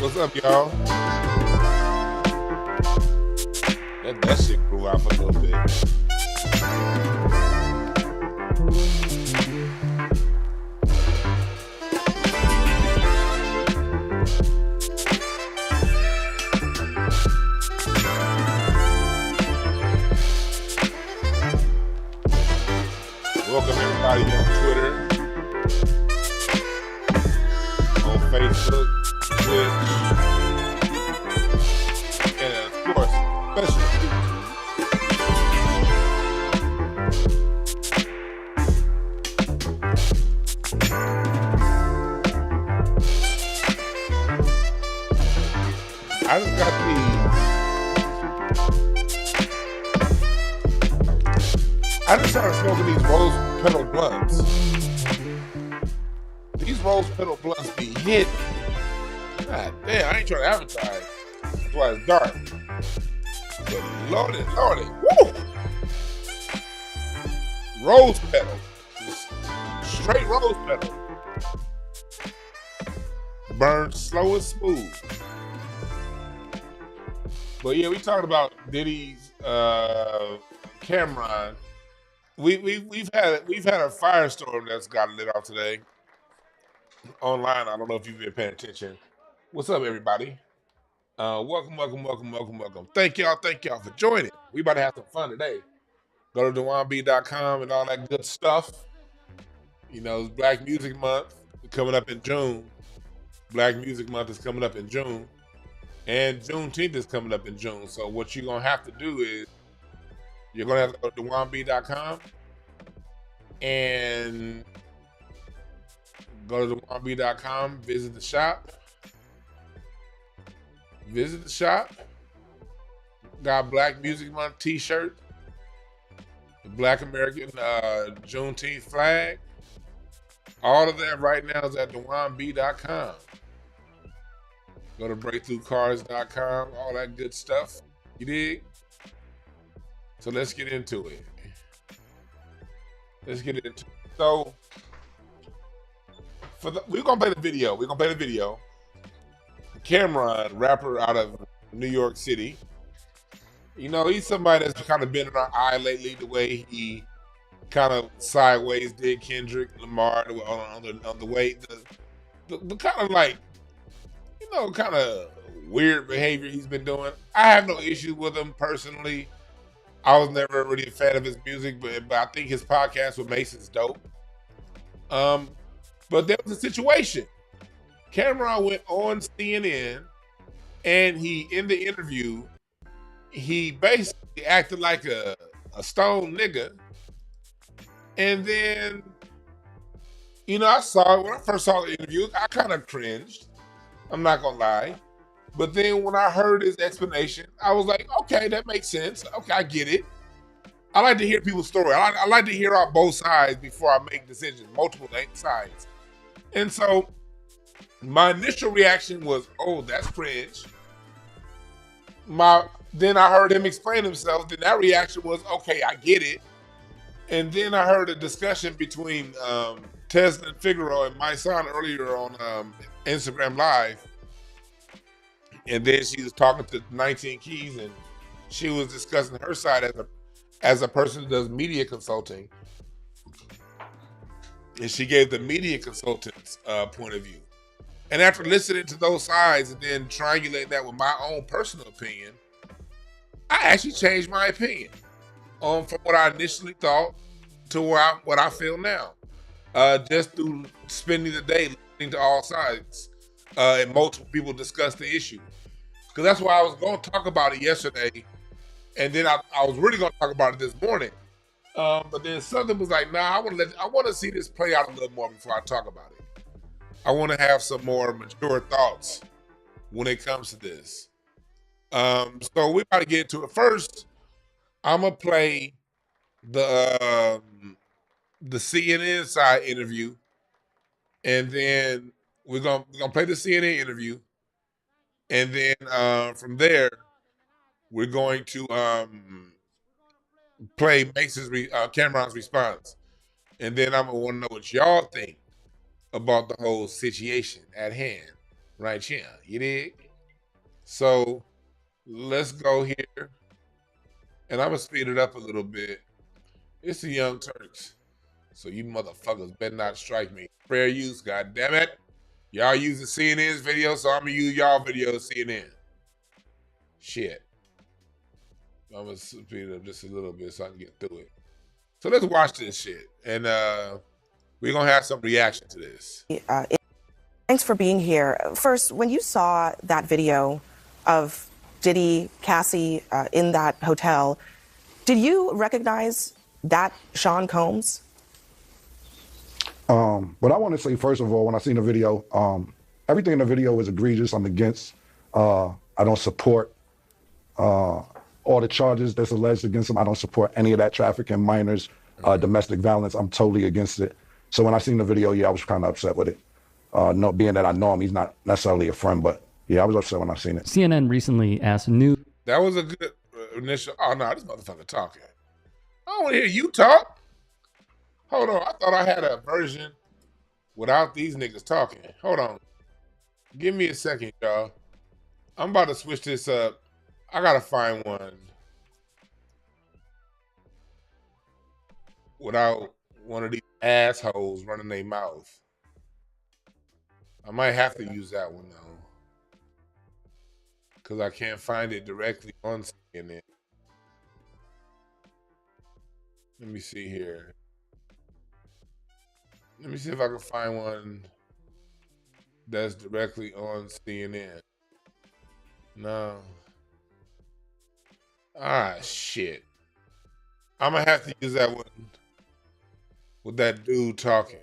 What's up, y'all? Let that shit grew out for a little bit. Welcome everybody on Twitter, on Facebook, Twitch, and of course, especially I just got I just started smoking these rose petal blunts. These rose petal blunts be hidden. God damn, I ain't trying to advertise. That's why it's dark. But lordy, woo! Rose petal. Just straight rose petal. Burns slow and smooth. But yeah, we talked about Diddy's Cameron. We've had a firestorm that's got lit off today online. I don't know if you've been paying attention. What's up, everybody? Welcome. Thank y'all for joining. We about to have some fun today. Go to DewanB.com and all that good stuff. You know, it's Black Music Month coming up in June. Black Music Month is coming up in June. And Juneteenth is coming up in June. So what you're going to have to do is you're going to have to go to DewanB.com and go to DewanB.com, visit the shop. Got Black Music Month t-shirt, the Black American Juneteenth flag. All of that right now is at DewanB.com. Go to BreakthroughCars.com, all that good stuff. You dig? So let's get into it. So we're gonna play the video. Cameron, rapper out of New York City. You know, he's somebody that's kind of been in our eye lately. The way he kind of sideways did Kendrick Lamar on the way, the kind of like, you know, kind of weird behavior he's been doing. I have no issue with him personally. I was never really a fan of his music, but I think his podcast with Mason's dope. But there was a situation. Cameron went on CNN, and in the interview, he basically acted like a stone nigga. And then, you know, when I first saw the interview, I kind of cringed. I'm not gonna lie. But then when I heard his explanation, I was like, okay, that makes sense. Okay, I get it. I like to hear people's story. I like to hear out both sides before I make decisions, multiple sides. And so my initial reaction was, oh, that's cringe. Then I heard him explain himself. Then that reaction was, okay, I get it. And then I heard a discussion between Tesla Figaro and my son earlier on Instagram Live. And then she was talking to 19 Keys, and she was discussing her side as a person who does media consulting. And she gave the media consultant's point of view. And after listening to those sides and then triangulating that with my own personal opinion, I actually changed my opinion from what I initially thought to what I feel now. Just through spending the day listening to all sides and multiple people discuss the issue. Because that's why I was going to talk about it yesterday, and then I was really going to talk about it this morning. But then something was like, nah, I want to see this play out a little more before I talk about it. I want to have some more mature thoughts when it comes to this. So we're about to get into it. First, I'm gonna play the CNN side interview, and then we're gonna play the CNN interview, and then from there we're going to play Cameron's response, and then I'm gonna want to know what y'all think about the whole situation at hand, right here. You dig? So let's go here, and I'm gonna speed it up a little bit. It's the Young Turks, so you motherfuckers better not strike me. Fair use, god damn it. Y'all using CNN's video, so I'm gonna use y'all video CNN. Shit. I'm gonna speed it up just a little bit so I can get through it. So let's watch this shit, and we're gonna have some reaction to this. Thanks for being here. First, when you saw that video of Diddy, Cassie in that hotel, did you recognize that Sean Combs? But I want to say, first of all, when I seen the video, everything in the video was egregious. I'm against. I don't support all the charges that's alleged against him. I don't support any of that trafficking, minors, domestic violence. I'm totally against it. So when I seen the video, yeah, I was kind of upset with it. No, being that I know him, he's not necessarily a friend, but yeah, I was upset when I seen it. CNN recently asked new. That was a good initial. Oh no, this motherfucker talking. I don't want to hear you talk. Hold on, I thought I had a version without these niggas talking. Hold on. Give me a second, y'all. I'm about to switch this up. I gotta find one without one of these assholes running their mouth. I might have to use that one though, because I can't find it directly on CNN. Let me see here. Let me see if I can find one that's directly on CNN. No. Ah, shit. I'm gonna have to use that one with that dude talking.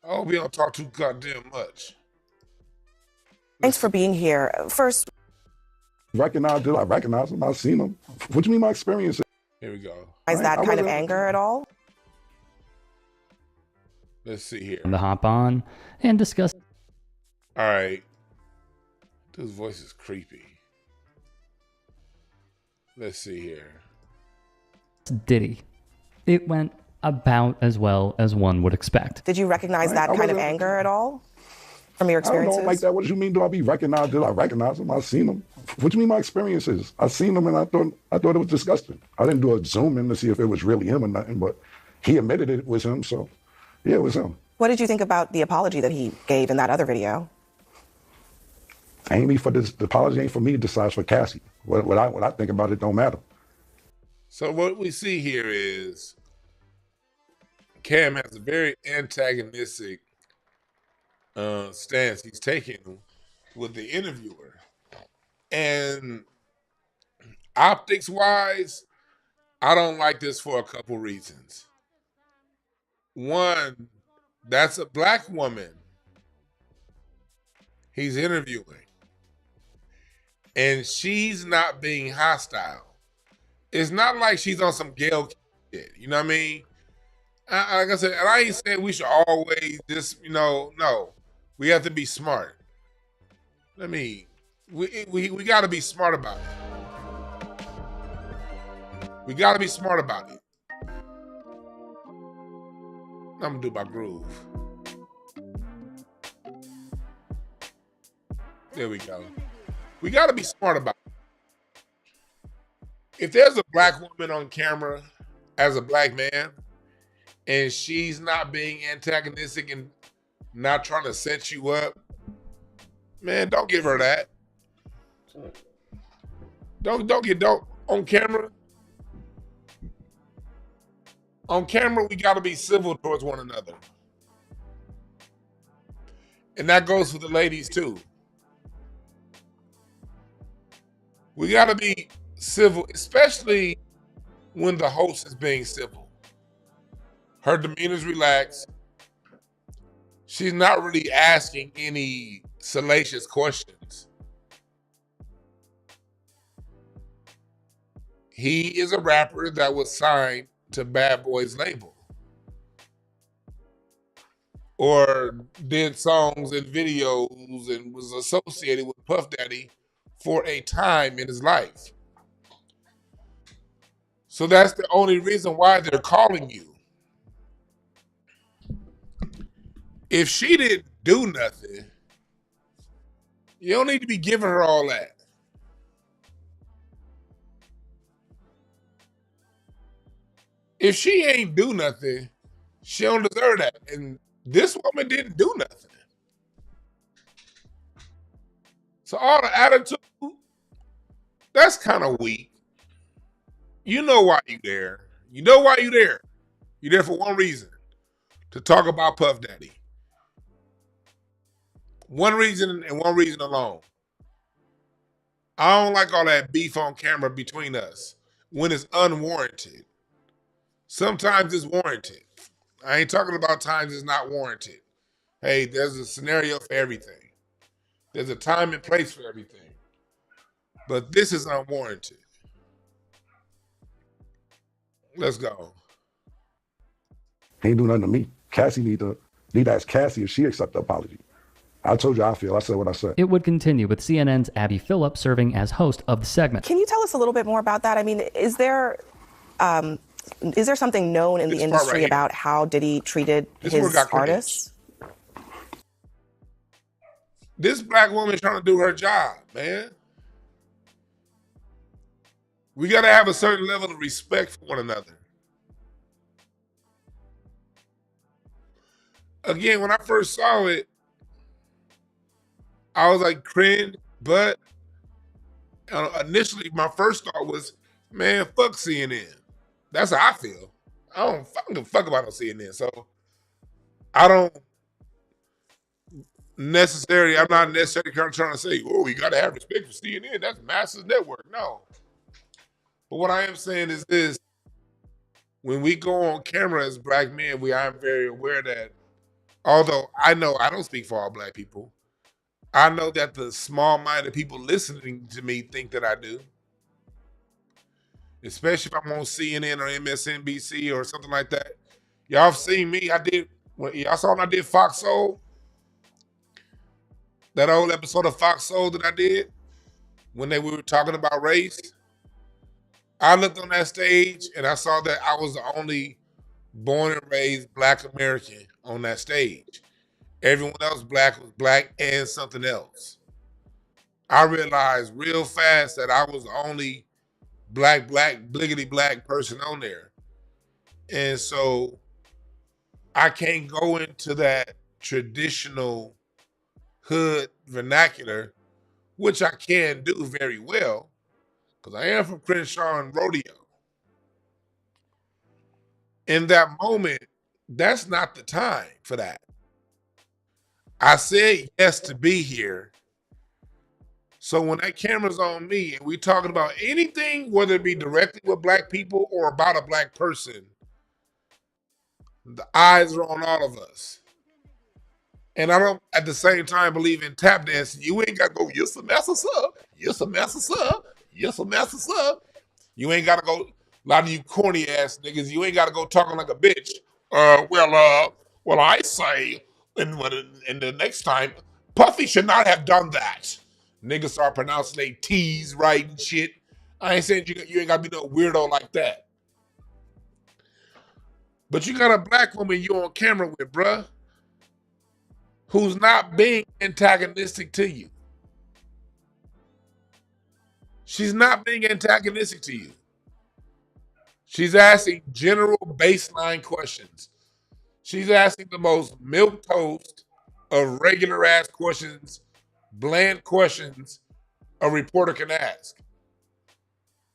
I hope he don't talk too goddamn much. Thanks for being here. First, Recognize him. I recognize him. I've seen him. What do you mean my experience? Here we go. is that kind of anger at all? Let's see here. To hop on and discuss. All right. Dude's voice is creepy. Let's see here. Diddy. It went about as well as one would expect. Did you recognize that kind of anger at all from your I experiences? don't know like that. What do you mean? Do I be recognized? Did I recognize him? I've seen him. What do you mean my experiences? I seen him and I thought it was disgusting. I didn't do a zoom in to see if it was really him or nothing, but he admitted it was him. So yeah, it was him. What did you think about the apology that he gave in that other video? Ain't me for this. The apology ain't for me to decide, for Cassie. What I think about it don't matter. So what we see here is Cam has a very antagonistic stance he's taking with the interviewer. And optics wise, I don't like this for a couple reasons. One, that's a black woman he's interviewing, and she's not being hostile. It's not like she's on some Gail shit, you know what I mean? Like I said, and I ain't saying we should always just, no. We have to be smart. We got to be smart about it. We got to be smart about it. I'm going to do my groove. There we go. We got to be smart about it. If there's a black woman on camera as a black man and she's not being antagonistic and not trying to set you up, man, don't give her that. Don't on camera. On camera, we got to be civil towards one another. And that goes for the ladies too. We got to be civil, especially when the host is being civil. Her demeanor's relaxed. She's not really asking any salacious questions. He is a rapper that was signed to Bad Boy's label, or did songs and videos and was associated with Puff Daddy for a time in his life. So that's the only reason why they're calling you. If she didn't do nothing, you don't need to be giving her all that. If she ain't do nothing, she don't deserve that. And this woman didn't do nothing. So all the attitude, that's kind of weak. You know why you there. You know why you there. You there for one reason. To talk about Puff Daddy. One reason and one reason alone. I don't like all that beef on camera between us when it's unwarranted. Sometimes it's warranted. I ain't talking about times it's not warranted. Hey, there's a scenario for everything. There's a time and place for everything. But this is unwarranted. Let's go. He ain't do nothing to me. Cassie need to ask Cassie if she accept the apology. I told you how I feel. I said what I said. It would continue with CNN's Abby Phillip serving as host of the segment. Can you tell us a little bit more about that? I mean, is there something known in the industry about how Diddy treated his artists? This black woman trying to do her job, man. We got to have a certain level of respect for one another. Again, when I first saw it, I was like cringe, but initially my first thought was, man, fuck CNN. That's how I feel. I don't fucking give a fuck about no CNN. So I'm not necessarily trying to say, oh, we got to have respect for CNN. That's massive network. No. But what I am saying is this. When we go on camera as black men, I am very aware that, although I know I don't speak for all black people, I know that the small-minded people listening to me think that I do. Especially if I'm on CNN or MSNBC or something like that. Y'all have seen me. Y'all saw when I did Fox Soul? That old episode of Fox Soul that I did when we were talking about race. I looked on that stage and I saw that I was the only born and raised black American on that stage. Everyone else was black and something else. I realized real fast that I was the only black, bliggity black person on there. And so I can't go into that traditional hood vernacular, which I can do very well, because I am from Crenshaw and Rodeo. In that moment, that's not the time for that. I said yes to be here. So when that camera's on me and we talking about anything, whether it be directly with black people or about a black person, the eyes are on all of us. And I don't, at the same time, believe in tap dancing. You ain't got to go, yes, a master sub. Yes, a master sub. Yes, a master sub. You ain't got to go, a lot of you corny ass niggas, you ain't got to go talking like a bitch. Well, I say, and the next time, Puffy should not have done that. Niggas start pronouncing they T's right and shit. I ain't saying you ain't got to be no weirdo like that. But you got a black woman you on camera with, bruh, who's not being antagonistic to you. She's not being antagonistic to you. She's asking general baseline questions. She's asking the most milquetoast of regular ass questions, bland questions a reporter can ask.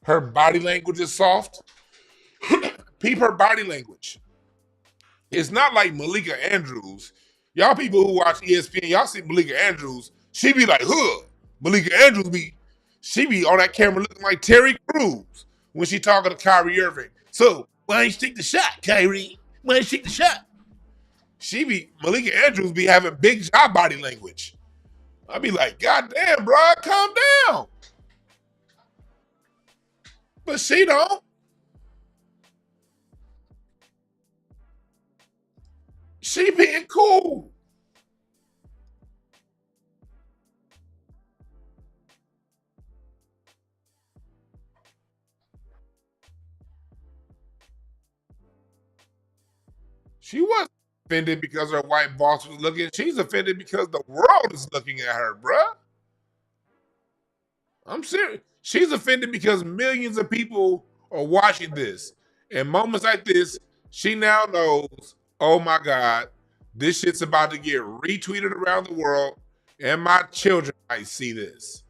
Her body language is soft. Peep her body language. It's not like Malika Andrews. Y'all people who watch ESPN, y'all see Malika Andrews, she be like, huh. Malika Andrews she be on that camera looking like Terry Crews when she talking to Kyrie Irving. So, why ain't you take the shot, Kyrie? Why ain't you take the shot? Malika Andrews be having big job body language. I be like, God damn, bro, calm down. But she don't. She being cool. She wasn't offended because her white boss was looking. She's offended because the world is looking at her, bruh. I'm serious. She's offended because millions of people are watching this. And moments like this, she now knows, oh my God, this shit's about to get retweeted around the world, and my children might see this.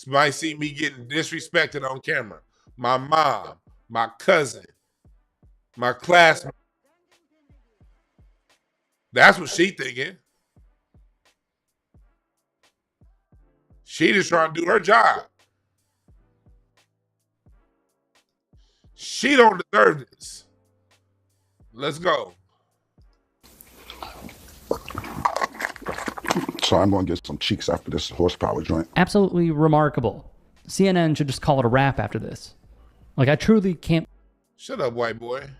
Might see me getting disrespected on camera. My mom, my cousin, my classmate. That's what she thinking. She just trying to do her job. She don't deserve this. Let's go. So I'm going to get some cheeks after this horsepower joint. Absolutely remarkable. CNN should just call it a wrap after this. Like, I truly can't. Shut up, white boy.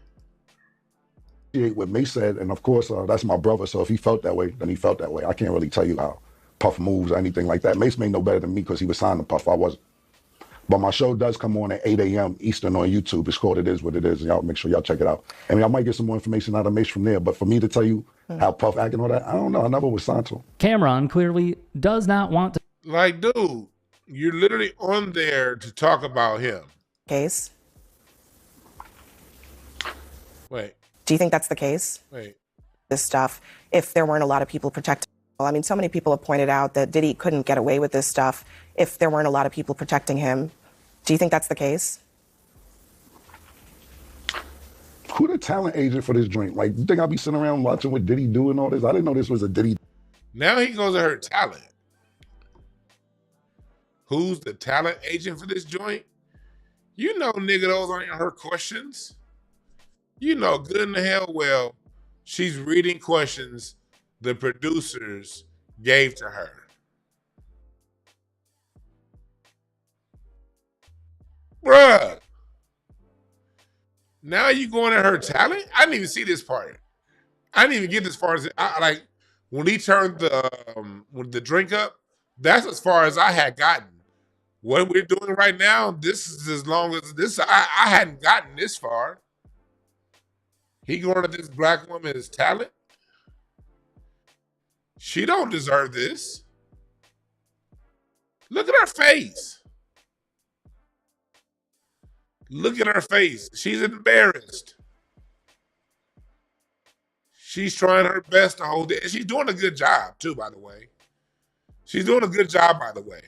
What Mace said, and of course, that's my brother, so if he felt that way, then he felt that way. I can't really tell you how Puff moves or anything like that. Mace may know better than me because he was signed to Puff. I wasn't. But my show does come on at 8 a.m. Eastern on YouTube. It's called It Is What It Is. And y'all make sure y'all check it out. I mean, I might get some more information out of Mace from there. But for me to tell you how Puff acting all that, I don't know. I never was signed to him. Cameron clearly does not want to. Like, dude, you're literally on there to talk about him. Case? Wait. Do you think that's the case? Wait. This stuff, if there weren't a lot of people protecting. Well, I mean, so many people have pointed out that Diddy couldn't get away with this stuff if there weren't a lot of people protecting him. Do you think that's the case? Who the talent agent for this joint? Like, you think I'll be sitting around watching what Diddy doing all this? I didn't know this was a Diddy. Now he goes to her talent. Who's the talent agent for this joint? You know, nigga, those aren't her questions. You know good in the hell well she's reading questions the producers gave to her. Bruh. Now you going at her talent? I didn't even see this part. I didn't even get this far as like when he turned the drink up, that's as far as I had gotten. What we're doing right now, this is as long as this I hadn't gotten this far. He going at this black woman's talent. She don't deserve this. Look at her face. Look at her face. She's embarrassed. She's trying her best to hold it. And she's doing a good job, too, by the way. She's doing a good job, by the way.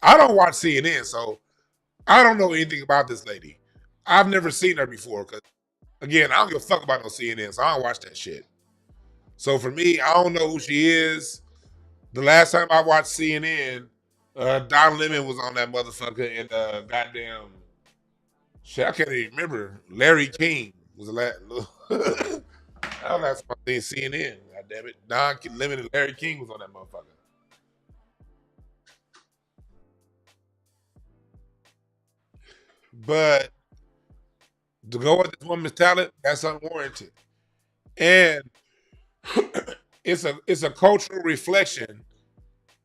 I don't watch CNN, so I don't know anything about this lady. I've never seen her before because, again, I don't give a fuck about no CNN, so I don't watch that shit. So for me, I don't know who she is. The last time I watched CNN, Don Lemon was on that motherfucker, and goddamn, shit, I can't even remember. Larry King was the last. I was last time I seen CNN. God damn it, Don Lemon and Larry King was on that motherfucker. But to go at this woman's talent, that's unwarranted. And it's a cultural reflection.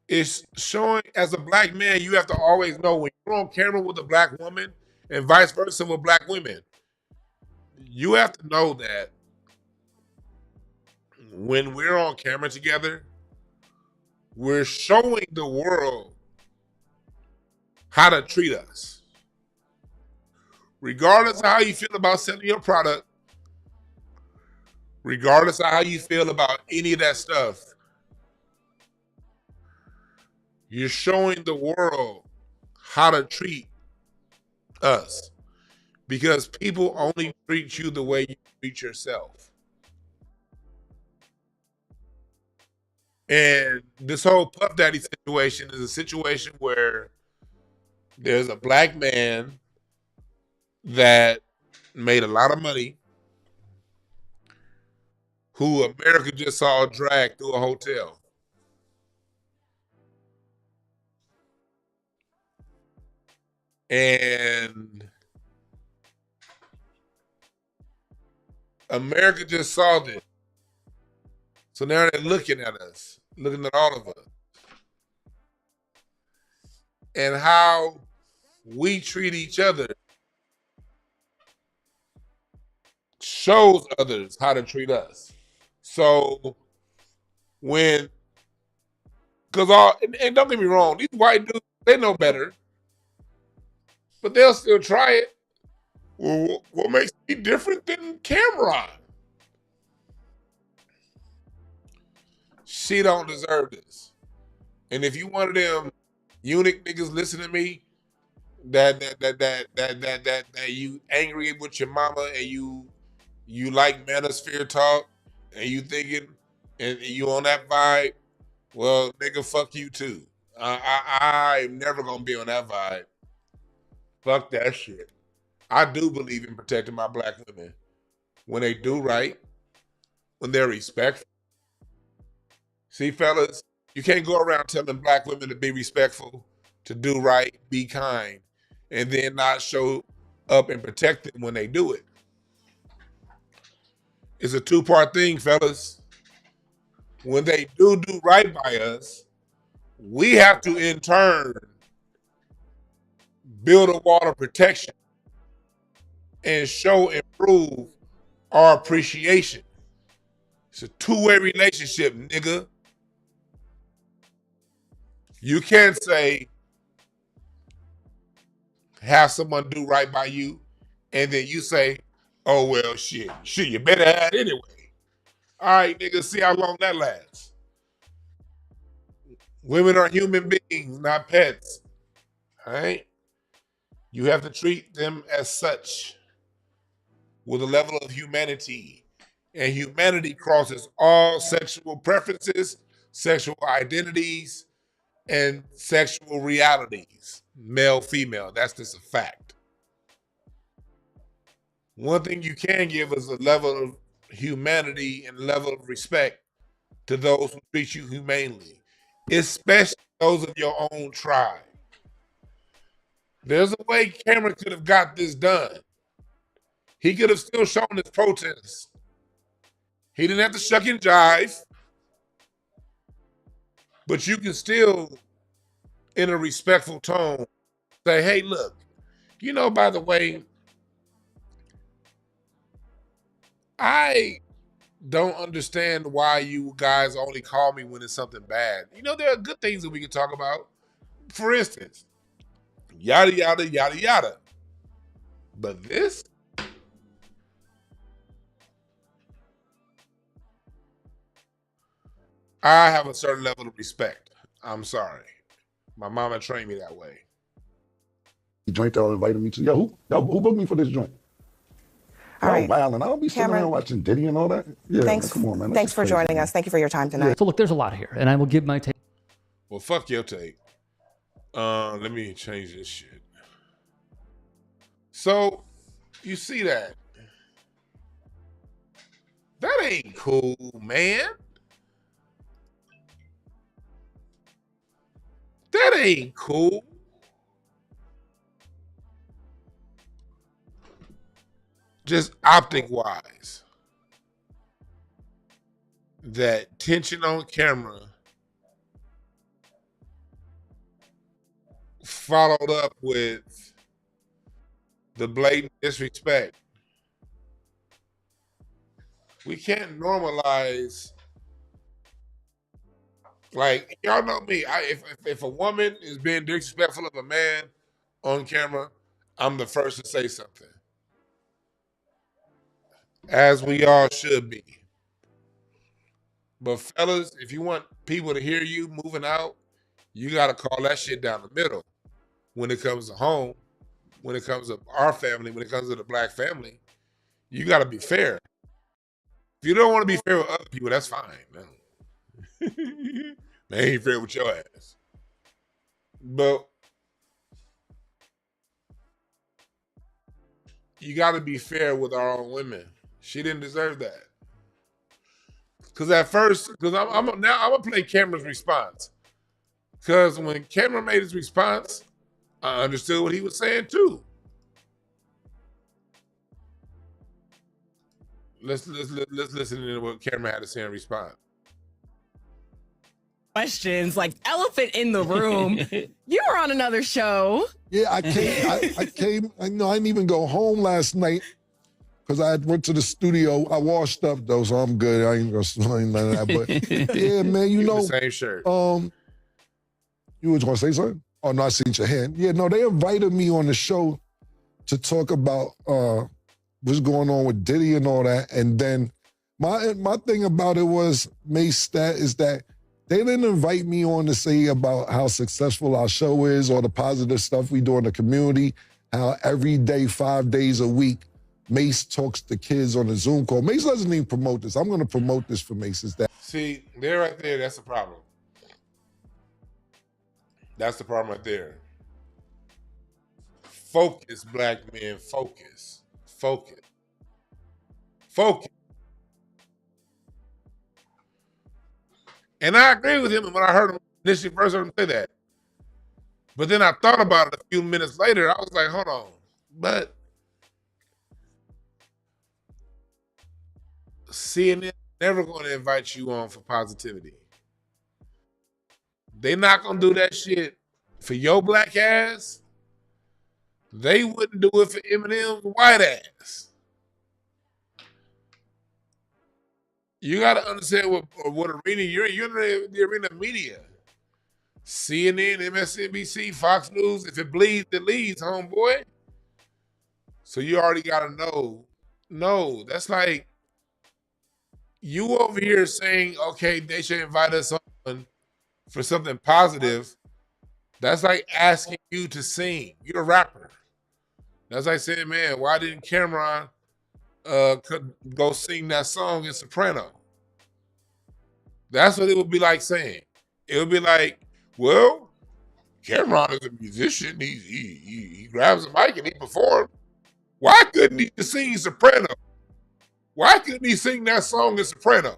It's showing, as a black man, you have to always know when you're on camera with a black woman and vice versa with black women, you have to know that when we're on camera together, we're showing the world how to treat us. Regardless of how you feel about selling your product, regardless of how you feel about any of that stuff, you're showing the world how to treat us. Because people only treat you the way you treat yourself. And this whole Puff Daddy situation is a situation where there's a black man that made a lot of money who America just saw drag through a hotel. And America just saw this. So now they're looking at us, looking at all of us. And how we treat each other shows others how to treat us. So when, and don't get me wrong, these white dudes, they know better, but they'll still try it. Well, what makes me different than Cameron? She don't deserve this. And if you one of them eunuch niggas listen to me, that you angry with your mama and you like manosphere talk and you thinking and you on that vibe, well, nigga, fuck you too. I'm never gonna be on that vibe. Fuck that shit. I do believe in protecting my black women when they do right, when they're respectful. See, fellas, you can't go around telling black women to be respectful, to do right, be kind, and then not show up and protect them when they do it. It's a two-part thing, fellas. When they do right by us, we have to, in turn, build a wall of protection and show and prove our appreciation. It's a two-way relationship, nigga. You can't say, have someone do right by you, and then you say, oh, well, shit, you better have it anyway. All right, nigga, see how long that lasts. Women are human beings, not pets. All right? You have to treat them as such with a level of humanity. And humanity crosses all sexual preferences, sexual identities, and sexual realities. Male, female, that's just a fact. One thing you can give is a level of humanity and level of respect to those who treat you humanely, especially those of your own tribe. There's a way Cameron could have got this done. He could have still shown his protest. He didn't have to shuck and jive, but you can still, in a respectful tone, say, hey, look, by the way, I don't understand why you guys only call me when it's something bad. There are good things that we can talk about. For instance, yada, yada, yada, yada. But this? I have a certain level of respect. I'm sorry. My mama trained me that way. The joint y'all invited me to. Yeah, who booked me for this joint? All right. Wow, and I'll be sitting Cameron, around watching Diddy and all that. Yeah, thanks, come on, man. Thanks for joining us. Thank you for your time tonight. So look, there's a lot here, and I will give my take. Well, fuck your take. Let me change this shit. So, you see that? That ain't cool, man. That ain't cool. Just optic wise. That tension on camera followed up with the blatant disrespect. We can't normalize. Like, y'all know me. If a woman is being disrespectful of a man on camera, I'm the first to say something. As we all should be. But fellas, if you want people to hear you moving out, you got to call that shit down the middle. When it comes to home, when it comes to our family, when it comes to the black family, you got to be fair. If you don't want to be fair with other people, that's fine. No. They ain't fair with your ass. But you got to be fair with our own women. She didn't deserve that. Because at first, I'm gonna play Cameron's response. Because when Cameron made his response, I understood what he was saying too. Let's listen to what Cameron had to say in response. Questions like elephant in the room. You were on another show. Yeah, I came. I came. I didn't even go home last night. because I went to the studio. I washed up though, so I'm good. I ain't gonna explain none of that. But yeah, man, you know, the same shirt. You was gonna say something? Oh no, I seen your hand. Yeah, no, they invited me on the show to talk about what's going on with Diddy and all that. And then my thing about it was, Mace, is that they didn't invite me on to say about how successful our show is or the positive stuff we do in the community, how every day, 5 days a week, Mace talks to kids on a Zoom call. Mace doesn't even promote this. I'm going to promote this for Mace. Is that? See, there right there, that's the problem. That's the problem right there. Focus, black men, focus. Focus. Focus. And I agree with him when I heard him initially first heard him say that. But then I thought about it a few minutes later. I was like, hold on. But CNN never going to invite you on for positivity. They not going to do that shit for your black ass. They wouldn't do it for Eminem's white ass. You got to understand what arena you're in. You're in the arena of media. CNN, MSNBC, Fox News. If it bleeds, it leads, homeboy. So you already got to know. No, that's like you over here saying, okay, they should invite us on for something positive. That's like asking you to sing. You're a rapper. That's like saying, man, why didn't Cameron go sing that song in soprano? That's what it would be like saying. It would be like, well, Cameron is a musician. He grabs a mic and he performs. Why couldn't he sing soprano? Why couldn't he sing that song in soprano?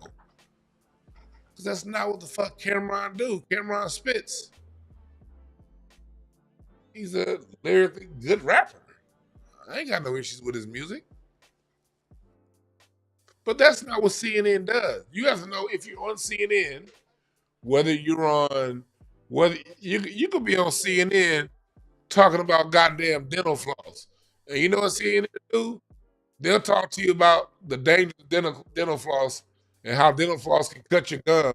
Because that's not what the fuck Cameron do. Cameron spits. He's a lyrically good rapper. I ain't got no issues with his music. But that's not what CNN does. You have to know if you're on CNN, whether you could be on CNN talking about goddamn dental floss. And you know what CNN do? They'll talk to you about the dangers of dental floss and how dental floss can cut your gum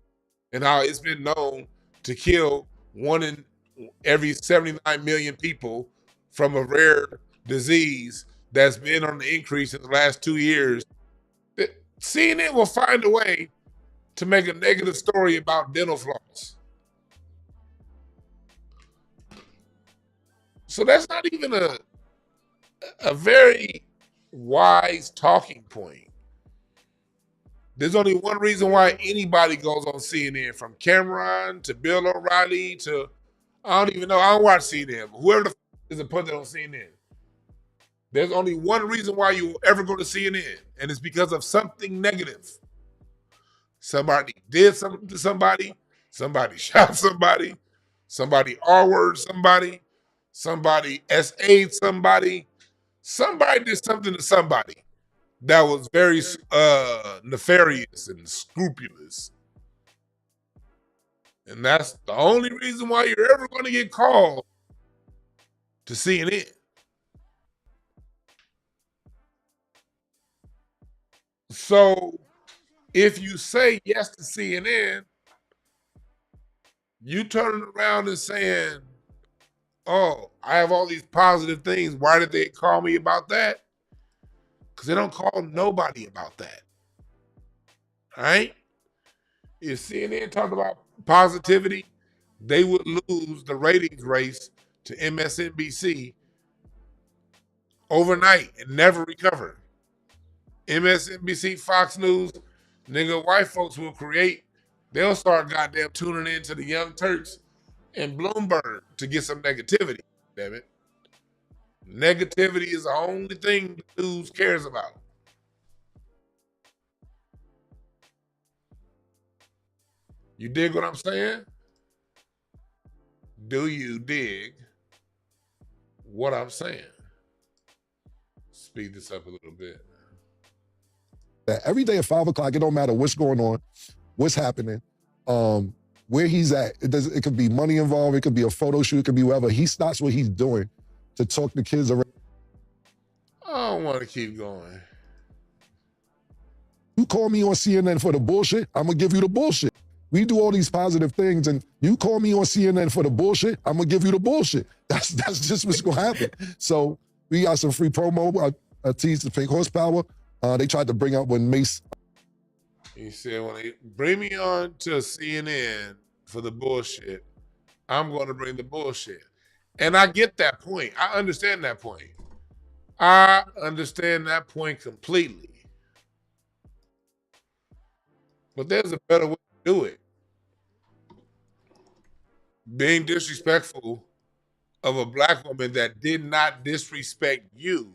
and how it's been known to kill 1 in every 79 million people from a rare disease that's been on the increase in the last 2 years. CNN will find a way to make a negative story about dental floss. So that's not even a very wise talking point. There's only one reason why anybody goes on CNN, from Cameron to Bill O'Reilly to, I don't even know, I don't watch CNN. Whoever the f is a put that on CNN. There's only one reason why you will ever go to CNN, and it's because of something negative. Somebody did something to somebody, somebody shot somebody, somebody R-word somebody, somebody SA'd somebody, somebody did something to somebody that was very nefarious and scrupulous. And that's the only reason why you're ever going to get called to CNN. So if you say yes to CNN, you turning around and saying, oh, I have all these positive things. Why did they call me about that? Because they don't call nobody about that. All right? If CNN talked about positivity, they would lose the ratings race to MSNBC overnight and never recover. MSNBC, Fox News, nigga, white folks will create, they'll start goddamn tuning into the Young Turks and Bloomberg to get some negativity, damn it. Negativity is the only thing the news cares about. You dig what I'm saying? Do you dig what I'm saying? Speed this up a little bit. Every day at 5 o'clock, it don't matter what's going on, what's happening, where he's at. It could be money involved, it could be a photo shoot, it could be whatever. He stops what he's doing to talk to kids around. I don't want to keep going. You call me on CNN for the bullshit, I'm gonna give you the bullshit. We do all these positive things, and you call me on CNN for the bullshit, I'm gonna give you the bullshit. That's just what's gonna happen. So we got some free promo. I teased the fake horsepower. They tried to bring up when Mace. He said, when they bring me on to CNN for the bullshit, I'm going to bring the bullshit. And I get that point. I understand that point. I understand that point completely. But there's a better way to do it. Being disrespectful of a black woman that did not disrespect you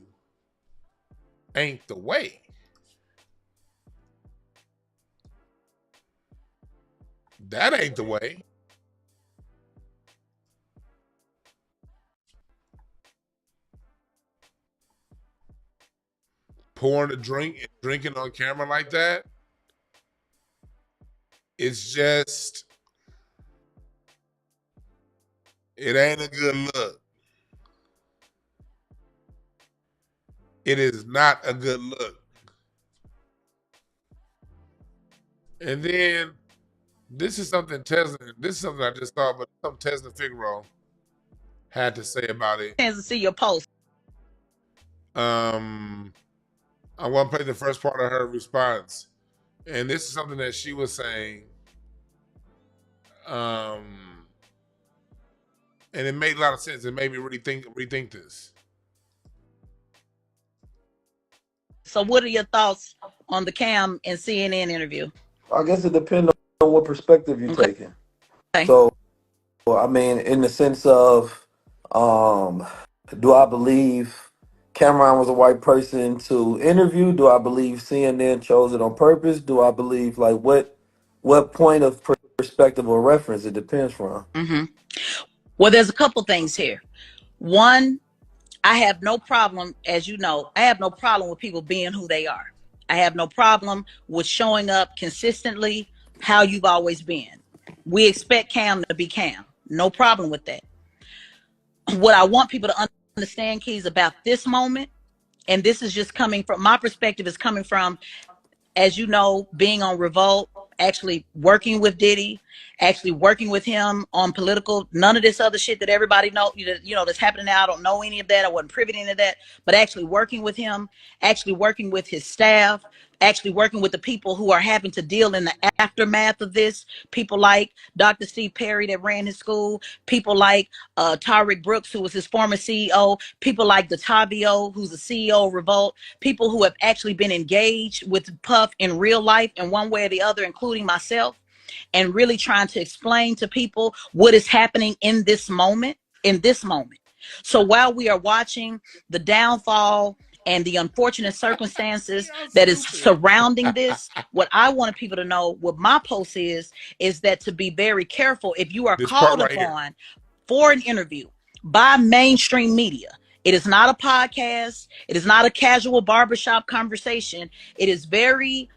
ain't the way. That ain't the way. Pouring a drink and drinking on camera like that, it's just, it ain't a good look. It is not a good look. And then this is something I just thought, but something Tesla Figaro had to say about it. Chance to see your post. I want to play the first part of her response. And this is something that she was saying. And it made a lot of sense. It made me really rethink this. So what are your thoughts on the Cam and CNN interview? I guess it depends on what perspective you're taking. Okay. So, I mean, in the sense of, do I believe Cameron was a white person to interview? Do I believe CNN chose it on purpose? Do I believe, like, what point of perspective or reference it depends from? Mm-hmm. Well, there's a couple things here. One, I have no problem, as you know, I have no problem with people being who they are. I have no problem with showing up consistently how you've always been. We expect Cam to be Cam. No problem with that. What I want people to understand, Keys, about this moment, and this is just coming from my perspective, is coming from, as you know, being on Revolt, actually working with Diddy, actually working with him on political, none of this other shit that everybody know, that's happening now. I don't know any of that. I wasn't privy to any of that, but actually working with him, actually working with his staff, actually working with the people who are having to deal in the aftermath of this. People like Dr. Steve Perry that ran his school, people like Tariq Brooks, who was his former CEO, people like Datavio, who's the CEO of Revolt, people who have actually been engaged with Puff in real life in one way or the other, including myself, and really trying to explain to people what is happening in this moment. So while we are watching the downfall and the unfortunate circumstances that is surrounding this, what I wanted people to know, what my post is that to be very careful if you are called upon for an interview by mainstream media. It is not a podcast. It is not a casual barbershop conversation. It is very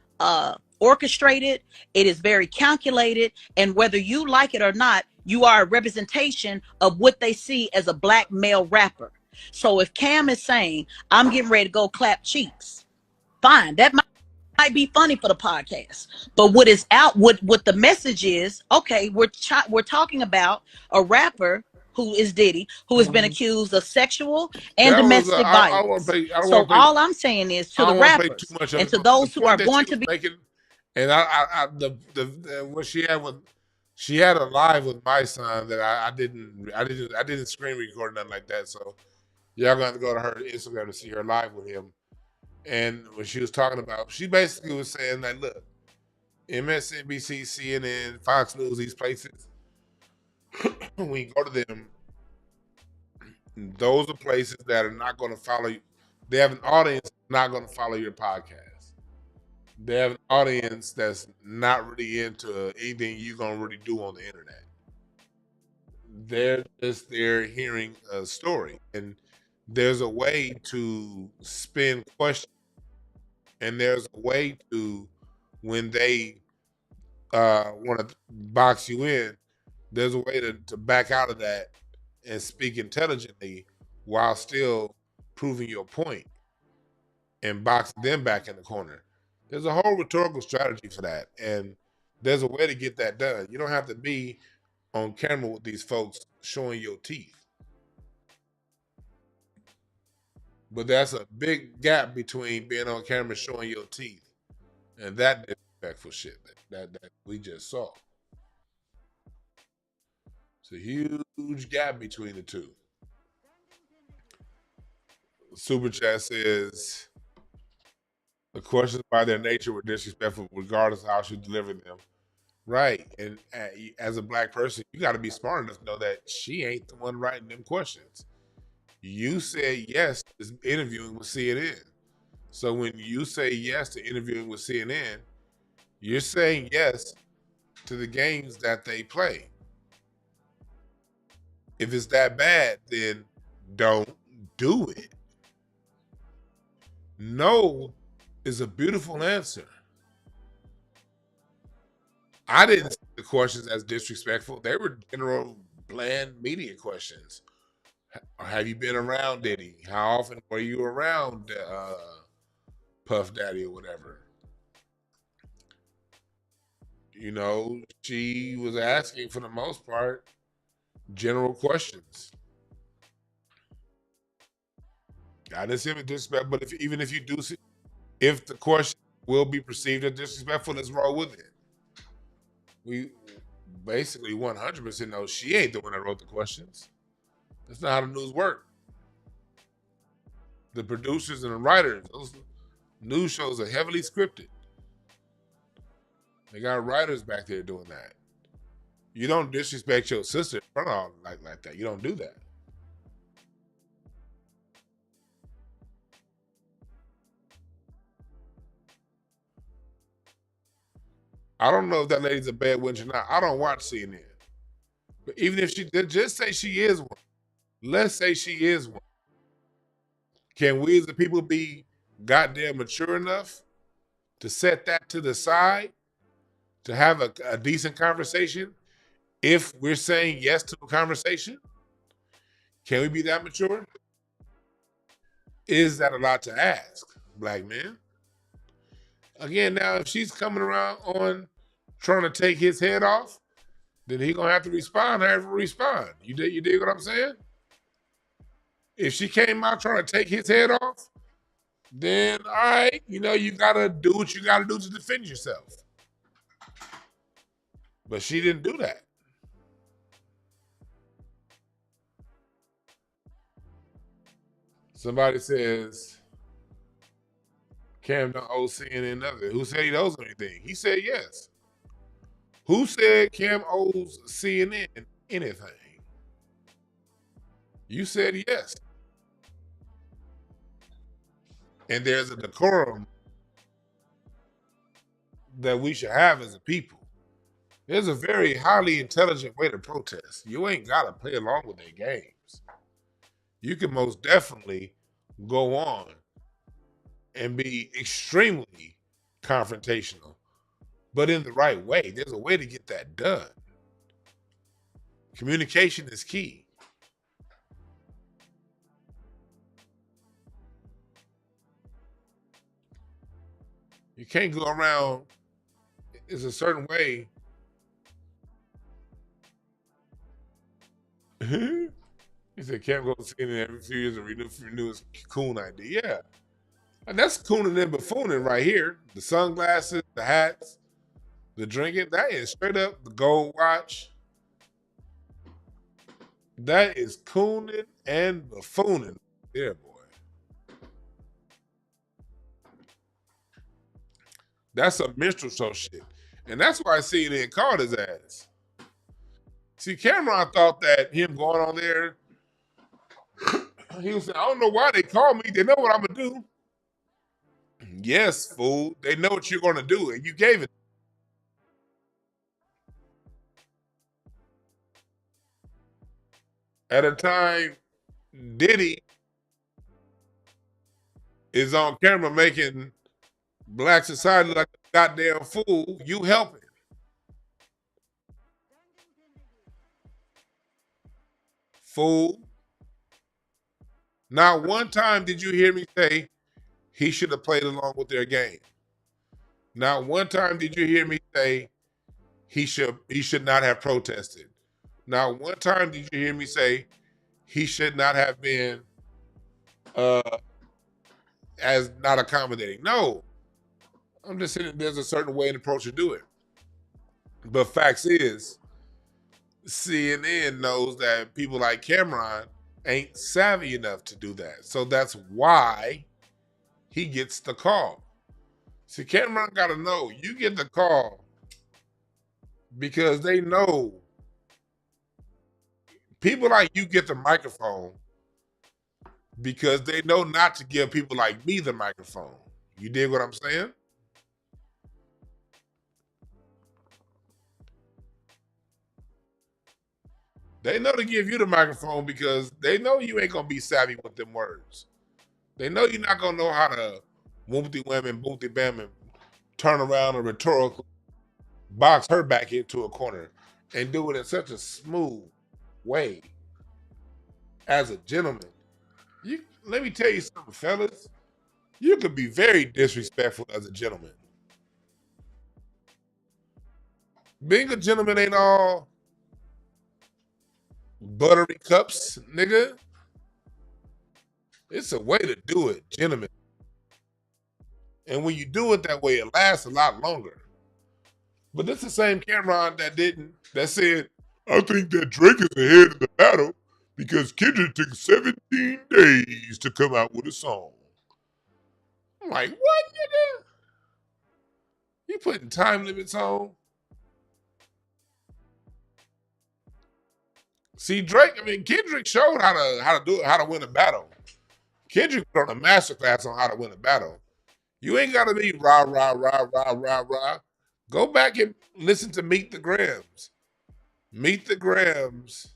orchestrated. It is very calculated. And whether you like it or not, you are a representation of what they see as a black male rapper. So if Cam is saying, I'm getting ready to go clap cheeks, fine. That might be funny for the podcast. But what is out, what the message is, okay, we're talking about a rapper who is Diddy, who has been accused of sexual and domestic violence. So all I'm saying is to the rappers and to those who are going to be making, and what she had a live with my son that I didn't screen record nothing like that. So y'all gonna have to go to her Instagram to see her live with him. And when she was talking about, she basically was saying that, look, MSNBC, CNN, Fox News, these places, when you go to them, those are places that are not going to follow you. They have an audience that's not going to follow your podcast. They have an audience that's not really into anything you're going to really do on the internet. They're just there hearing a story. And there's a way to spin questions. And there's a way to, when they want to box you in, there's a way to back out of that and speak intelligently while still proving your point and box them back in the corner. There's a whole rhetorical strategy for that, and there's a way to get that done. You don't have to be on camera with these folks showing your teeth. But that's a big gap between being on camera showing your teeth and that disrespectful shit that we just saw. It's a huge gap between the two. Super Chat says, the questions by their nature were disrespectful regardless of how she delivered them. Right. And as a black person, you got to be smart enough to know that she ain't the one writing them questions. You said yes to interviewing with CNN. So when you say yes to interviewing with CNN, you're saying yes to the games that they play. If it's that bad, then don't do it. No is a beautiful answer. I didn't see the questions as disrespectful. They were general, bland media questions. Have you been around Diddy? How often were you around Puff Daddy or whatever? You know, she was asking, for the most part, general questions. I didn't see him as disrespect, but even if you do see, if the question will be perceived as disrespectful, let's roll with it. We basically 100% know she ain't the one that wrote the questions. That's not how the news work. The producers and the writers, those news shows are heavily scripted. They got writers back there doing that. You don't disrespect your sister in front of like that. You don't do that. I don't know if that lady's a bad witch or not. I don't watch CNN. But even if she did, just say she is one. Let's say she is one. Can we as a people be goddamn mature enough to set that to the side, to have a decent conversation? If we're saying yes to a conversation, can we be that mature? Is that a lot to ask, black man? Again, now if she's coming around on trying to take his head off, then he gonna have to respond however respond. You dig what I'm saying? If she came out trying to take his head off, then all right, you gotta do what you gotta do to defend yourself. But she didn't do that. Somebody says Cam don't owe CNN nothing. Who said he owes anything? He said yes. Who said Cam owes CNN anything? You said yes. And there's a decorum that we should have as a people. There's a very highly intelligent way to protest. You ain't got to play along with their games. You can most definitely go on and be extremely confrontational, but in the right way. There's a way to get that done. Communication is key. You can't go around, it's a certain way. He said, can't go to CNN every few years and renew his coon ID. Yeah. And that's cooning and buffooning right here. The sunglasses, the hats, the drinking. That is straight up the gold watch. That is cooning and buffooning. Yeah, boy. That's a minstrel show shit. And that's why CNN called his ass. See, Cameron thought that him going on there, he was saying, I don't know why they called me. They know what I'm going to do. Yes, fool. They know what you're going to do, and you gave it. At a time, Diddy is on camera making black society look like a goddamn fool. You helping. Fool. Not one time did you hear me say he should have played along with their game. Not one time did you hear me say he should not have protested. Not one time did you hear me say he should not have been as not accommodating. No, I'm just saying there's a certain way and approach to do it. But facts is, CNN knows that people like Cameron ain't savvy enough to do that. So that's why he gets the call. See, Cameron got to know you get the call because they know people like you get the microphone because they know not to give people like me the microphone. You dig what I'm saying? They know to give you the microphone because they know you ain't gonna be savvy with them words. They know you're not gonna know how to woompty wham and boomty bam and turn around and rhetorically box her back into a corner and do it in such a smooth way. As a gentleman, let me tell you something, fellas. You could be very disrespectful as a gentleman. Being a gentleman ain't all buttery cups, nigga. It's a way to do it, gentlemen. And when you do it that way, it lasts a lot longer. But this is the same Cameron that said, I think that Drake is ahead of the battle because Kendrick took 17 days to come out with a song. I'm like, what, nigga? You putting time limits on? See, Kendrick showed how to win a battle. Kendrick put on a masterclass on how to win a battle. You ain't gotta be rah, rah, rah, rah, rah, rah. Go back and listen to Meet the Grams. Meet the Grams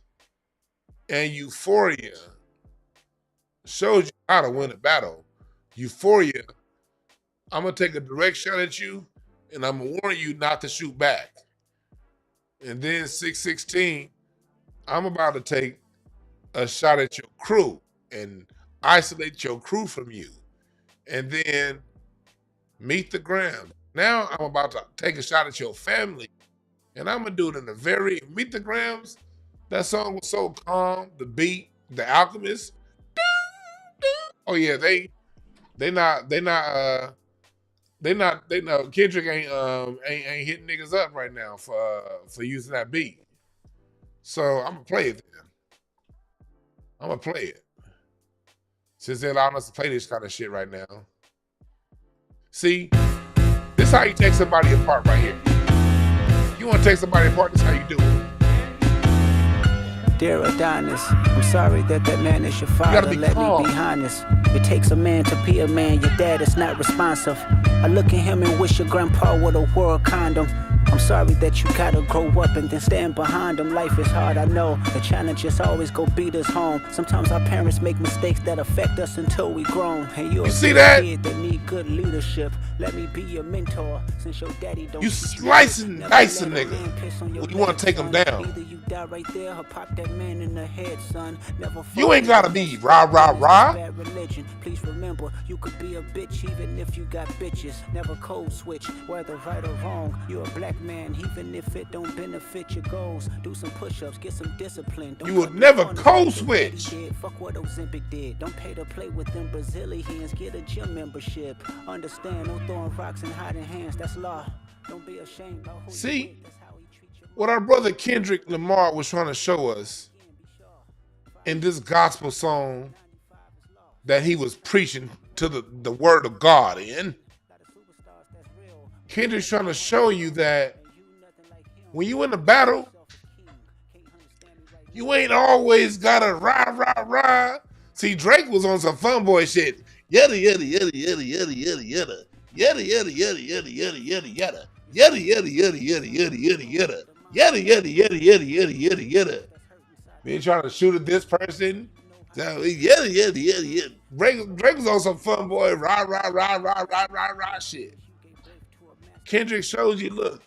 and Euphoria shows you how to win a battle. Euphoria, I'm gonna take a direct shot at you and I'm gonna warn you not to shoot back. And then 616, I'm about to take a shot at your crew and isolate your crew from you. And then Meet the Grams. Now I'm about to take a shot at your family. And I'm gonna do it in a very Meet the Grams. That song was so calm. The beat, the Alchemist. Oh yeah, they not Kendrick ain't hitting niggas up right now for using that beat. So I'm gonna play it then. I'm gonna play it. Since they're allowing us to play this kind of shit right now. See, this is how you take somebody apart right here. You want to take somebody apart, this is how you do it. Dear Adonis, I'm sorry that man is your father. Let me be honest. It takes a man to be a man. Your dad is not responsive. I look at him and wish your grandpa would a wore a condom. I'm sorry that you gotta grow up and then stand behind them. Life is hard, I know. The challenges always go beat us home. Sometimes our parents make mistakes that affect us until we grown. And you're a kid that need good leadership. Let me be your mentor. Since your daddy don't. You slicing, dicing nigga. You want to take him down. Either you die right there or pop that man in the head, son. Never you ain't gotta be rah rah rah. Bad religion. Please remember, you could be a bitch even if you got bitches. Never code switch, whether right or wrong. You're a black man, even if it don't benefit your goals. Do some push-ups, get some discipline. Don't you would never code switch. Fuck what Ozempic did. Don't pay to play with them Brazilians. Get a gym membership. Understand, no throwing rocks and hiding hands. That's law. Don't be ashamed about who see what our brother Kendrick Lamar was trying to show us in this gospel song that he was preaching to the word of God in. Kendrick's trying to show you that when you in a battle, you ain't always gotta rah, rah, rah. See, Drake was on some fun boy shit. Yada, yada, yada, yada, yada, yada, yada. Yada, yada, yada, yada, yada, yada, yada. Yada, yada, yada, yada, yada, yada, yada. Yada, yada, yada, yada, yada, yada, yada. Been trying to shoot at this person. Yada, yada, yada, yada. Drake was on some fun boy, rah, rah, rah, rah, rah, rah, rah shit. Kendrick shows you, look,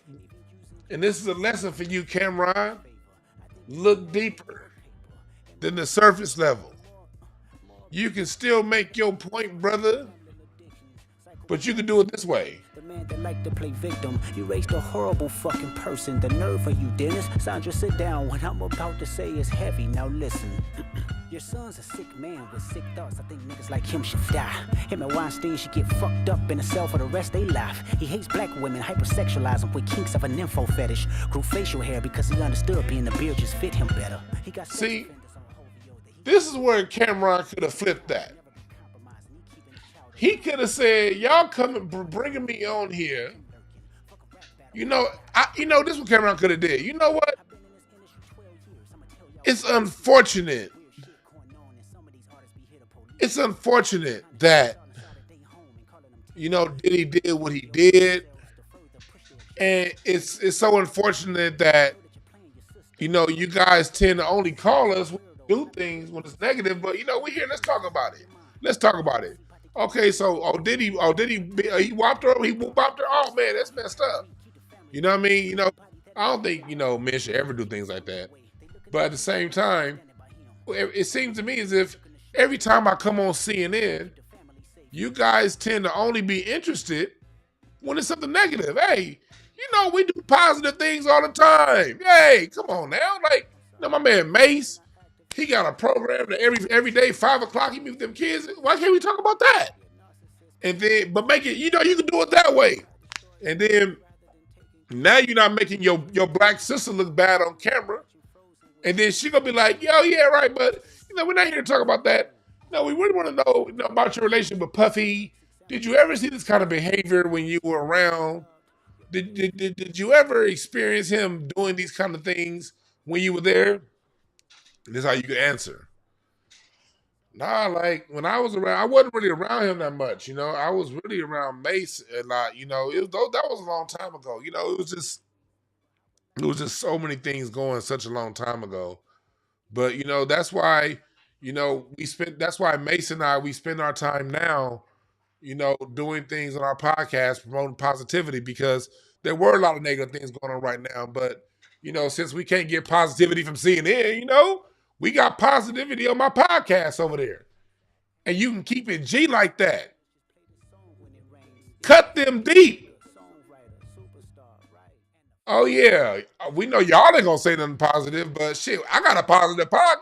and this is a lesson for you, Cameron. Look deeper than the surface level. You can still make your point, brother. but you can do it this way. The man that like to play victim, you raised a horrible fucking person. The nerve of you, Dennis. Sandra, sit down. What I'm about to say is heavy. Now listen. Your son's a sick man with sick thoughts. I think niggas like him should die. Him and Weinstein should get fucked up in a cell for the rest of their life. He hates black women, hypersexualize them with kinks of a nympho fetish. Grew facial hair because he understood being the beard just fit him better. He got See, this is where Cameron could have flipped that. He could have said, y'all coming, bringing me on here. You know, this is what Cameron could have did. You know what? It's unfortunate. It's unfortunate that, Diddy did what he did. And it's so unfortunate that, you guys tend to only call us when we do things when it's negative. But, we're here. Let's talk about it. Let's talk about it. Okay, so, did he whopped her? He whopped her? Oh, man, that's messed up. You know what I mean? I don't think, men should ever do things like that. But at the same time, it seems to me as if every time I come on CNN, you guys tend to only be interested when it's something negative. Hey, we do positive things all the time. Hey, come on now. Like, my man Mace, he got a program that every day, 5 o'clock, he meet with them kids. Why can't we talk about that? And then, but make it, you can do it that way. And then, now you're not making your black sister look bad on camera. And then she gonna be like, yo, yeah, right, but we're not here to talk about that. No, we really want to know, about your relationship with Puffy. Did you ever see this kind of behavior when you were around? Did you ever experience him doing these kind of things when you were there? And this is how you could answer. Nah, like when I was around, I wasn't really around him that much. I was really around Mace a lot. That was a long time ago. It was just so many things going such a long time ago. But that's why, that's why Mace and we spend our time now, doing things on our podcast, promoting positivity, because there were a lot of negative things going on right now. But, since we can't get positivity from CNN, we got positivity on my podcast over there. And you can keep it G like that. Cut them deep. Oh, yeah. We know y'all ain't going to say nothing positive, but shit, I got a positive podcast.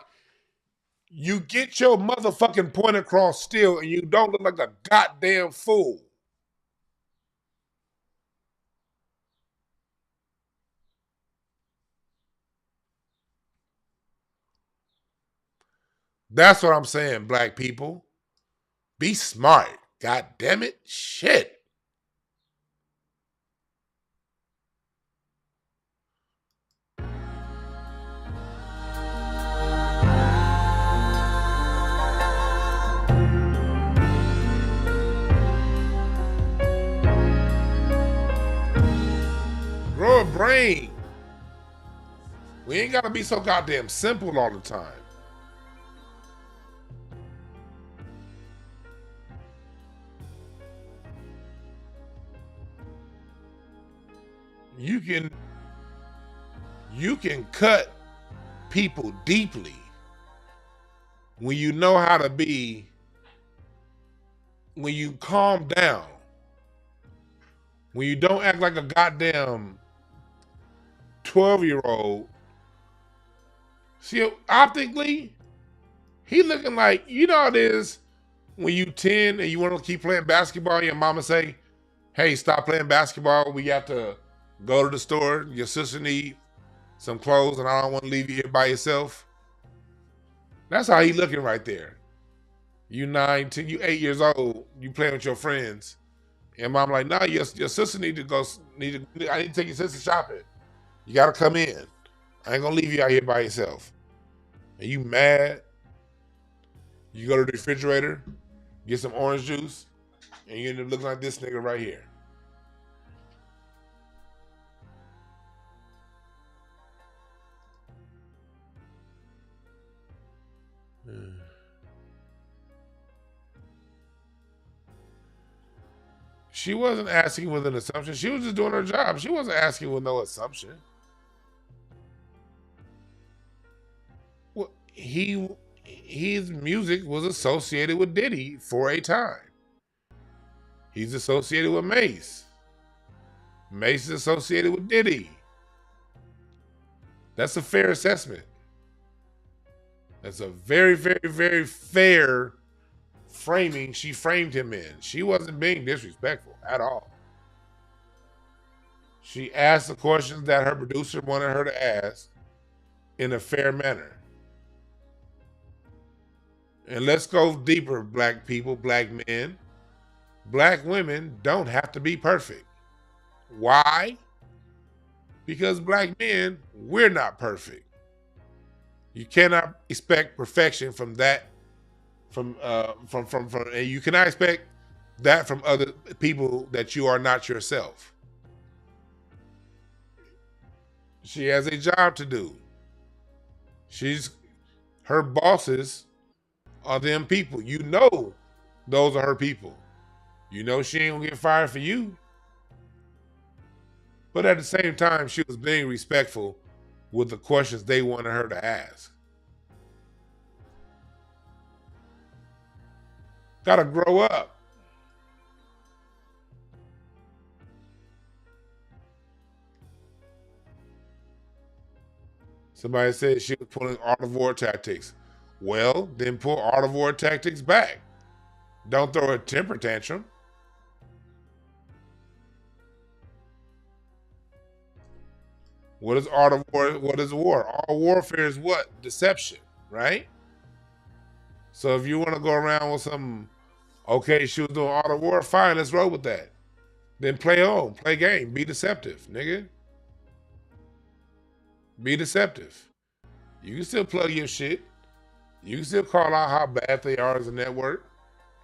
You get your motherfucking point across still, and you don't look like a goddamn fool. That's what I'm saying, black people. Be smart. God damn it. Shit. Grow a brain. We ain't gotta be so goddamn simple all the time. You can cut people deeply when you know how to be, when you calm down, when you don't act like a goddamn 12-year-old. See, optically, he looking like, how it is when you 10 and you want to keep playing basketball and your mama say, hey, stop playing basketball. We got to go to the store. Your sister need some clothes and I don't want to leave you here by yourself. That's how he looking right there. You 9, 10, you 8 years old. You playing with your friends. And mom like, nah, your sister need to go. I need to take your sister shopping. You got to come in. I ain't going to leave you out here by yourself. And you mad. You go to the refrigerator, get some orange juice, and you end up looking like this nigga right here. She wasn't asking with an assumption. She was just doing her job. She wasn't asking with no assumption. Well, his music was associated with Diddy for a time. He's associated with Mace. Mace is associated with Diddy. That's a fair assessment. That's a very, very, very fair framing she framed him in. She wasn't being disrespectful at all. She asked the questions that her producer wanted her to ask in a fair manner. And let's go deeper, black people, black men. Black women don't have to be perfect. Why? Because black men, we're not perfect. You cannot expect perfection from that, and you cannot expect that from other people that you are not yourself. She has a job to do. Her bosses are them people. You know those are her people. You know she ain't gonna get fired for you. But at the same time, she was being respectful with the questions they wanted her to ask. Gotta grow up. Somebody said she was pulling art of war tactics. Well, then pull art of war tactics back. Don't throw a temper tantrum. What is art of war? What is war? All warfare is what? Deception, right? So if you want to go around with some, okay, she was doing art of war, fine, let's roll with that. Then play on, play game, be deceptive, nigga. Be deceptive. You can still plug your shit. You can still call out how bad they are as a network,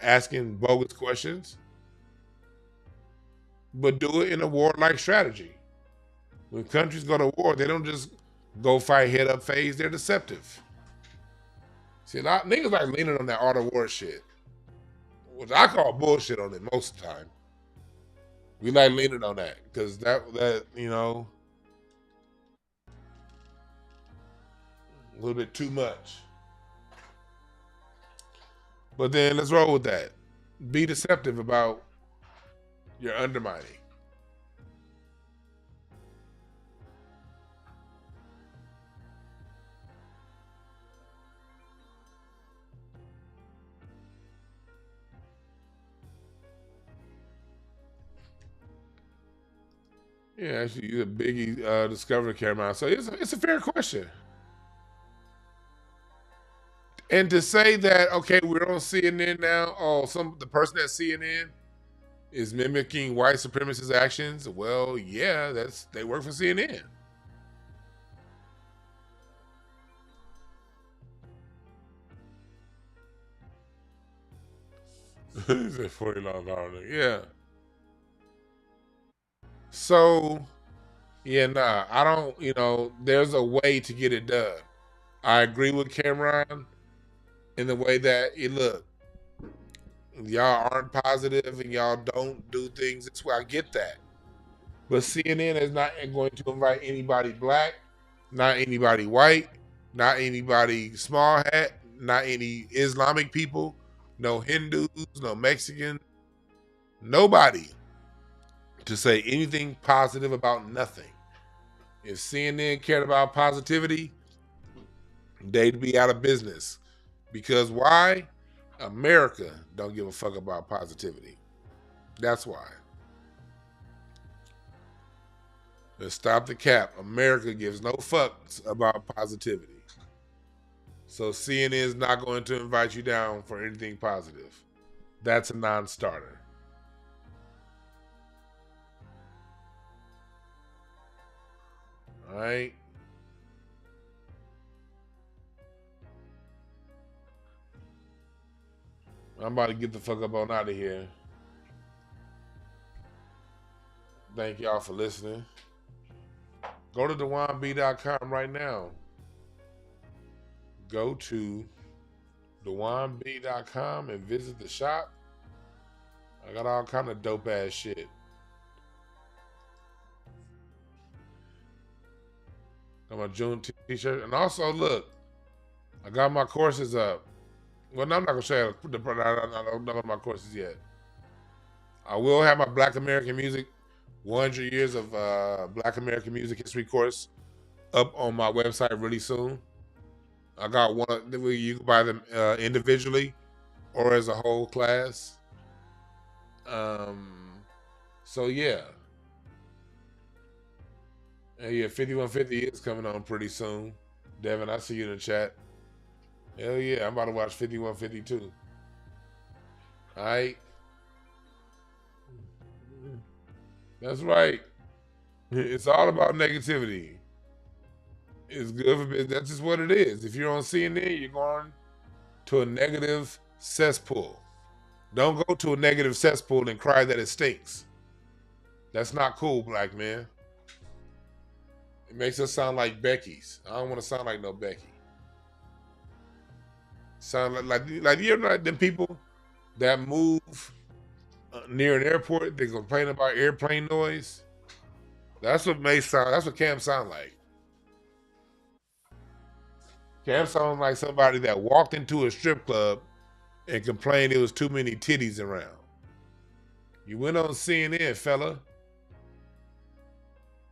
asking bogus questions. But do it in a war-like strategy. When countries go to war, they don't just go fight head-up phase, they're deceptive. See, a lot niggas like leaning on that art of war shit, which I call bullshit on it most of the time. We like leaning on that, because that, you know, a little bit too much. But then let's roll with that. Be deceptive about your undermining. Yeah, actually, you're a Biggie Discovery camera. So it's a fair question. And to say that, okay, we're on CNN now, the person at CNN is mimicking white supremacist actions. Well, yeah, they work for CNN. He said $40. Yeah. So, yeah, nah, I don't, there's a way to get it done. I agree with Cameron in the way that, look, y'all aren't positive and y'all don't do things this way. I get that. But CNN is not going to invite anybody black, not anybody white, not anybody small hat, not any Islamic people, no Hindus, no Mexicans, nobody to say anything positive about nothing. If CNN cared about positivity, they'd be out of business. Because why? America don't give a fuck about positivity. That's why. Let's stop the cap. America gives no fucks about positivity. So CNN is not going to invite you down for anything positive. That's a non-starter. All right. I'm about to get the fuck up on out of here. Thank y'all for listening. Go to DewanB.com right now. Go to DewanB.com and visit the shop. I got all kind of dope ass shit. Got my June t-shirt. And also, look, I got my courses up. Well, no, I'm not going to show you. I don't know my courses yet. I will have my Black American Music, 100 years of Black American Music History course up on my website really soon. I got one. You can buy them individually or as a whole class. So yeah. And yeah, 5150 is coming on pretty soon. Devin, I see you in the chat. Hell yeah, I'm about to watch 5152. All right. That's right. It's all about negativity. It's good for business. That's just what it is. If you're on CNN, you're going to a negative cesspool. Don't go to a negative cesspool and cry that it stinks. That's not cool, black man. It makes us sound like Becky's. I don't want to sound like no Becky. Sound like you know them people that move near an airport. They complain about airplane noise. That's what May sound. That's what Cam sound like. Cam sounds like somebody that walked into a strip club and complained there was too many titties around. You went on CNN, fella.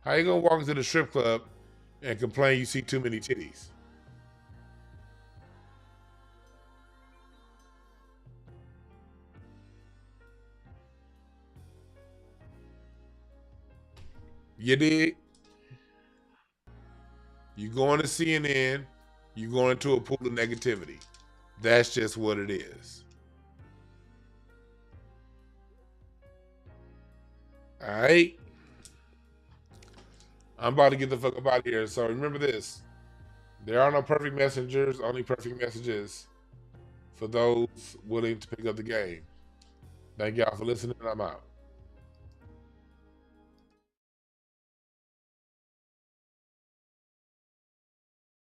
How you gonna walk into the strip club and complain you see too many titties? You dig? You going to CNN, you going into a pool of negativity. That's just what it is. All right? I'm about to get the fuck up out of here. So remember this. There are no perfect messengers, only perfect messages for those willing to pick up the game. Thank y'all for listening. I'm out.